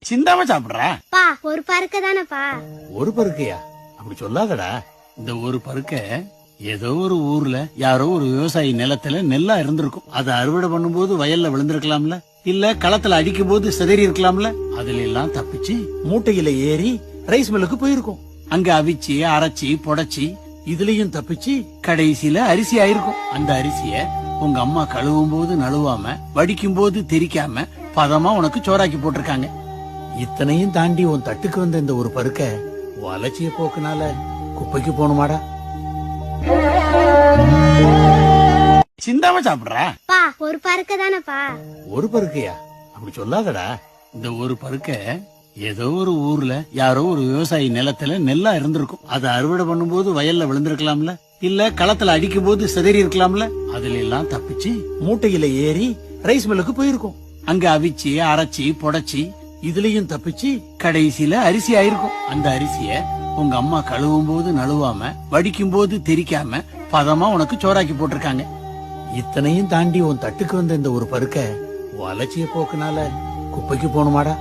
சிந்தாம சாப்பிடுறா. பா ஒரு பருக்க தானப்பா. ஒரு பருக்கையா? அப்படி சொல்லாதடா. இந்த ஒரு பருக்க ஏதோ ஒரு ஊர்ல யாரோ ஒரு விவசாயி நிலத்துல நெல்லா இருந்திருக்கும். அதை அறுவடை பண்ணும்போது வயல்ல விழுந்திருக்கலாம்ல, இல்ல களத்துல அடிக்கும் போது சிதறி இருக்கலாம்ல. அதுல எல்லாம் தப்பிச்சு மூட்டையில ஏறி ரைஸ் மில்லுக்கு போயிருக்கும். அங்க அவிச்சு அரைச்சி புடைச்சி இதுலயும் தப்பிச்சு கடைசியில அரிசி ஆயிருக்கும். அந்த அரிசிய உங்க அம்மா கழுவும் போது நழுவாம, வடிக்கும் போது தெரிக்காம பதமா உனக்கு சோறாக்கி போட்டிருக்காங்க. இத்தனையும் தாண்டி உன் தட்டுக்கு வந்த இந்த ஒரு பருக்க வளர்ச்சிய போக்குனால குப்பைக்கு போகணுமாடா? சிந்தாம சாப்பிடுறா. பா ஒரு பருக்க தானப்பா. ஒரு பருக்கையா? அப்படி சொல்லாதடா. இந்த ஒரு பருக்க ஏதோ ஒரு ஊர்ல யாரோ ஒரு விவசாயி நிலத்துல நெல்லா இருந்திருக்கும். அதை அறுவடை பண்ணும்போது வயல்ல விழுந்திருக்கலாம்ல, இல்ல களத்துல அடிக்கும் போது சிதறி இருக்கலாம்ல. அதுல எல்லாம் தப்பிச்சு மூட்டையில ஏறி ரைஸ் மில்லுக்கு போயிருக்கும். அங்க அவிச்சு அரைச்சி புடைச்சி இதுலயும் தப்பிச்சு கடைசியில அரிசி ஆயிருக்கும். அந்த அரிசிய உங்க அம்மா கழுவும் போது நழுவாம, வடிக்கும் போது தெரிக்காம பதமா உனக்கு சோறாக்கி போட்டிருக்காங்க. இத்தனையும் தாண்டி உன் தட்டுக்கு வந்த இந்த ஒரு பருக்க வளர்ச்சிய போக்குனால குப்பைக்கு போகணுமாடா?